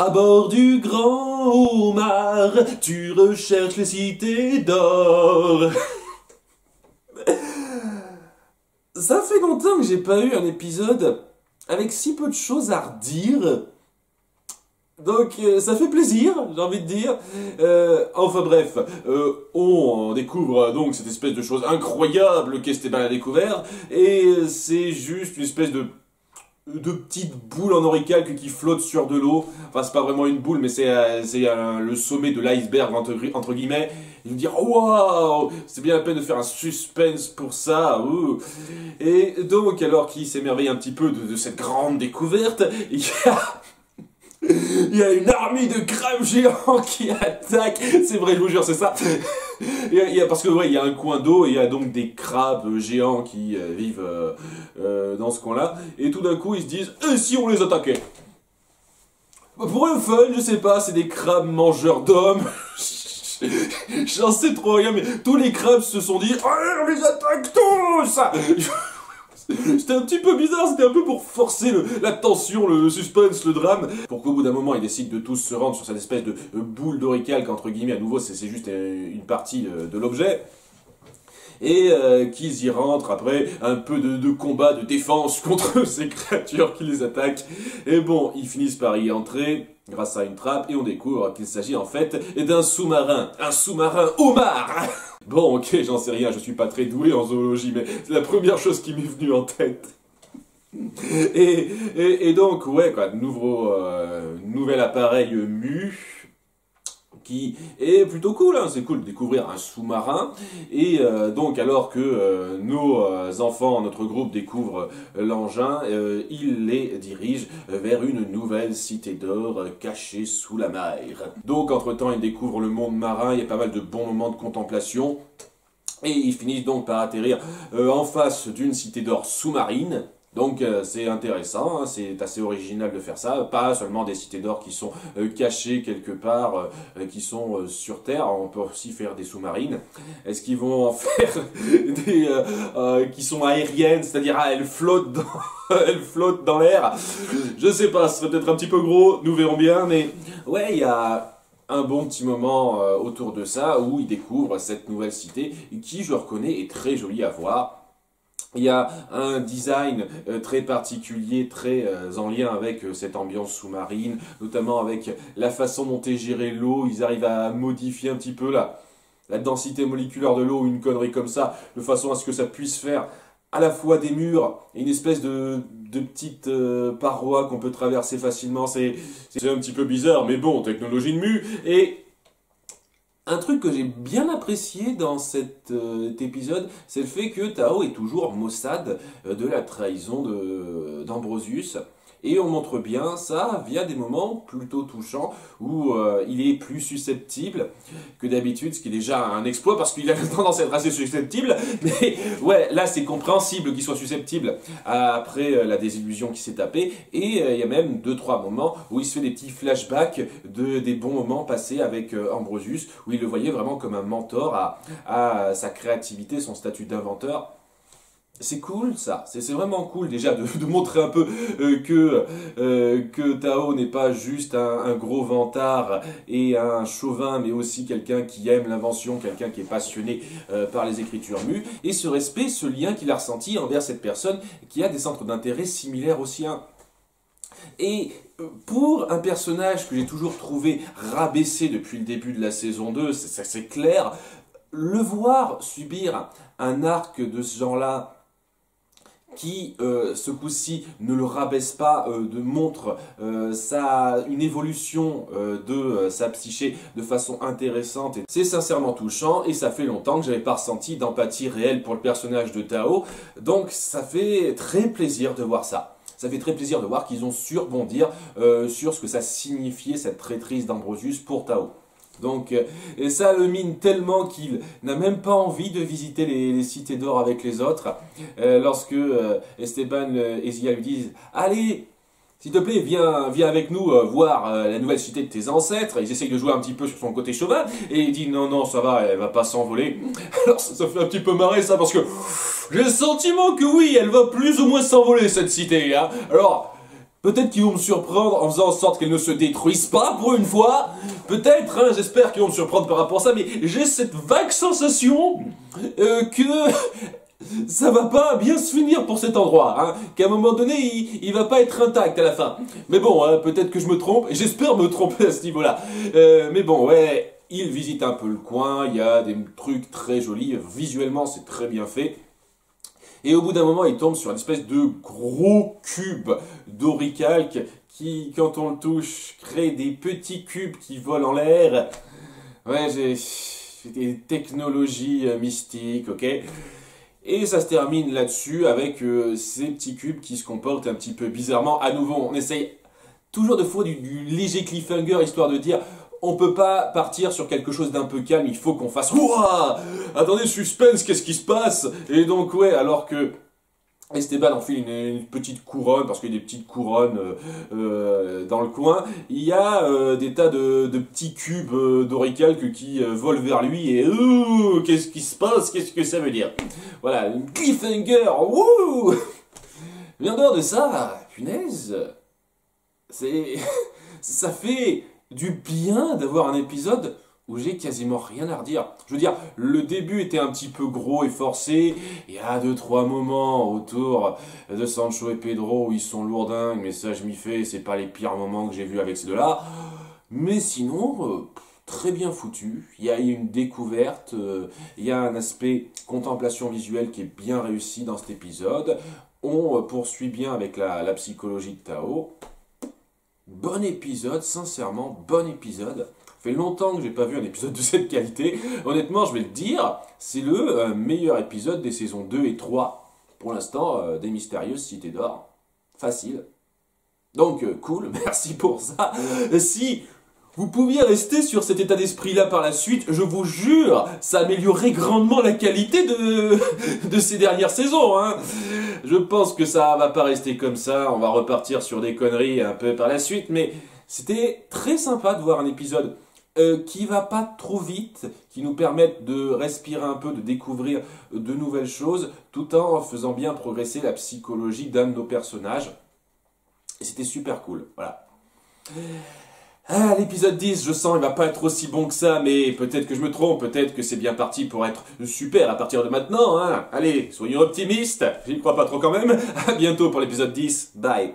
À bord du grand homard, tu recherches les cités d'or. Ça fait longtemps que j'ai pas eu un épisode avec si peu de choses à redire. Donc ça fait plaisir, j'ai envie de dire. Enfin bref, on découvre donc cette espèce de chose incroyable qu'Esteban a découvert. Et c'est juste une espèce de petites boules en auricalque qui flottent sur de l'eau. Enfin, c'est pas vraiment une boule, mais c'est le sommet de l'iceberg, entre guillemets. Il nous dit « Waouh, c'est bien la peine de faire un suspense pour ça. » Et donc, alors qu'il s'émerveille un petit peu de cette grande découverte, il y a une armée de crabes géants qui attaquent. C'est vrai, je vous jure, c'est ça. Parce que ouais, il y a un coin d'eau et il y a donc des crabes géants qui vivent dans ce coin-là. Et tout d'un coup, ils se disent « Et si on les attaquait ?» Pour le fun, je sais pas, c'est des crabes mangeurs d'hommes. J'en sais trop rien, mais tous les crabes se sont dit « Allez, on les attaque tous !» C'était un petit peu bizarre, c'était un peu pour forcer la tension, le suspense, le drame. Pour qu'au bout d'un moment, ils décident de tous se rendre sur cette espèce de boule d'auricalque, entre guillemets. À nouveau, c'est juste une partie de l'objet. Et qu'ils y rentrent après un peu de combat, de défense contre ces créatures qui les attaquent. Et bon, ils finissent par y entrer grâce à une trappe et on découvre qu'il s'agit en fait d'un sous-marin. Un sous-marin homard. Bon, ok, j'en sais rien, je suis pas très doué en zoologie, mais c'est la première chose qui m'est venue en tête. Et donc, ouais, quoi, nouvel appareil mu, qui est plutôt cool, hein, c'est cool de découvrir un sous-marin, et donc alors que nos enfants, notre groupe découvre l'engin, il les dirige vers une nouvelle cité d'or cachée sous la mer. Donc entre-temps, ils découvrent le monde marin, il y a pas mal de bons moments de contemplation, et ils finissent donc par atterrir en face d'une cité d'or sous-marine. Donc c'est intéressant, hein, c'est assez original de faire ça, pas seulement des cités d'or qui sont cachées quelque part, qui sont sur Terre, on peut aussi faire des sous-marines. Est-ce qu'ils vont en faire des qui sont aériennes, c'est-à-dire elles flottent dans l'air? Je sais pas, ce serait peut-être un petit peu gros, nous verrons bien, mais ouais, il y a un bon petit moment autour de ça où ils découvrent cette nouvelle cité qui, je reconnais, est très jolie à voir. Il y a un design très particulier, très en lien avec cette ambiance sous-marine, notamment avec la façon dont est gérée l'eau. Ils arrivent à modifier un petit peu la densité moléculaire de l'eau, une connerie comme ça, de façon à ce que ça puisse faire à la fois des murs et une espèce de petites parois qu'on peut traverser facilement. C'est un petit peu bizarre, mais bon, technologie de mu. Et un truc que j'ai bien apprécié dans cet épisode, c'est le fait que Tao est toujours maussade de la trahison d'Ambrosius. Et on montre bien ça via des moments plutôt touchants où il est plus susceptible que d'habitude, ce qui est déjà un exploit parce qu'il a tendance à être assez susceptible. Mais ouais, là c'est compréhensible qu'il soit susceptible après la désillusion qui s'est tapée. Et il y a même 2-3 moments où il se fait des petits flashbacks des bons moments passés avec Ambrosius, où il le voyait vraiment comme un mentor à sa créativité, son statut d'inventeur. C'est cool ça, c'est vraiment cool déjà de montrer un peu que Tao n'est pas juste un gros vantard et un chauvin, mais aussi quelqu'un qui aime l'invention, quelqu'un qui est passionné par les écritures mues, et ce respect, ce lien qu'il a ressenti envers cette personne qui a des centres d'intérêt similaires aux siens. Et pour un personnage que j'ai toujours trouvé rabaissé depuis le début de la saison 2, c'est clair, le voir subir un arc de ce genre-là, qui, ce coup-ci, ne le rabaisse pas, montre une évolution de sa psyché de façon intéressante. C'est sincèrement touchant et ça fait longtemps que j'avais pas ressenti d'empathie réelle pour le personnage de Tao. Donc ça fait très plaisir de voir ça. Ça fait très plaisir de voir qu'ils ont su rebondir sur ce que ça signifiait cette traîtrise d'Ambrosius pour Tao. Donc, et ça le mine tellement qu'il n'a même pas envie de visiter les cités d'or avec les autres. Lorsque Esteban et Zia lui disent « Allez, s'il te plaît, viens avec nous voir la nouvelle cité de tes ancêtres. » Ils essayent de jouer un petit peu sur son côté chauvin. Et il dit « Non, non, ça va, elle va pas s'envoler. » Alors ça fait un petit peu marrer ça parce que j'ai le sentiment que oui, elle va plus ou moins s'envoler cette cité. Hein. Alors, Peut-être qu'ils vont me surprendre en faisant en sorte qu'elles ne se détruisent pas pour une fois. Peut-être, hein, j'espère qu'ils vont me surprendre par rapport à ça, mais j'ai cette vague sensation que ça va pas bien se finir pour cet endroit, hein, qu'à un moment donné, il va pas être intact à la fin. Mais bon, hein, peut-être que je me trompe, et j'espère me tromper à ce niveau-là. Mais bon, ouais, il visite un peu le coin, il y a des trucs très jolis, visuellement c'est très bien fait. Et au bout d'un moment, il tombe sur une espèce de gros cube d'oricalque qui, quand on le touche, crée des petits cubes qui volent en l'air. Ouais, j'ai des technologies mystiques, ok? Et ça se termine là-dessus avec ces petits cubes qui se comportent un petit peu bizarrement. À nouveau, on essaye toujours de faire du léger cliffhanger, histoire de dire on peut pas partir sur quelque chose d'un peu calme, il faut qu'on fasse ouah, attendez, suspense, qu'est-ce qui se passe? Et donc ouais, alors que Esteban enfile une petite couronne, parce qu'il y a des petites couronnes dans le coin, il y a des tas de petits cubes d'oricalque qui volent vers lui, et qu'est-ce qui se passe? Qu'est-ce que ça veut dire? Voilà, une cliffhanger, wouh! Mais en dehors de ça, punaise, c'est... ça fait du bien d'avoir un épisode où j'ai quasiment rien à redire. Je veux dire, le début était un petit peu gros et forcé. Il y a 2-3 moments autour de Sancho et Pedro où ils sont lourdingues, mais ça je m'y fais, c'est pas les pires moments que j'ai vus avec ces deux-là. Mais sinon, très bien foutu. Il y a une découverte, il y a un aspect contemplation visuelle qui est bien réussi dans cet épisode. On poursuit bien avec la psychologie de Tao. Bon épisode, sincèrement, bon épisode. Ça fait longtemps que j'ai pas vu un épisode de cette qualité. Honnêtement, je vais le dire, c'est le meilleur épisode des saisons 2 et 3. Pour l'instant, des Mystérieuses Cités d'Or. Facile. Donc, cool, merci pour ça. Si vous pouviez rester sur cet état d'esprit-là par la suite, je vous jure, ça améliorerait grandement la qualité de ces dernières saisons, hein. Je pense que ça va pas rester comme ça, on va repartir sur des conneries un peu par la suite, mais c'était très sympa de voir un épisode qui va pas trop vite, qui nous permette de respirer un peu, de découvrir de nouvelles choses, tout en faisant bien progresser la psychologie d'un de nos personnages. Et c'était super cool, voilà. Ah, l'épisode 10, je sens, il va pas être aussi bon que ça, mais peut-être que je me trompe, peut-être que c'est bien parti pour être super à partir de maintenant, hein. Allez, soyons optimistes, j'y crois pas trop quand même. À bientôt pour l'épisode 10, bye.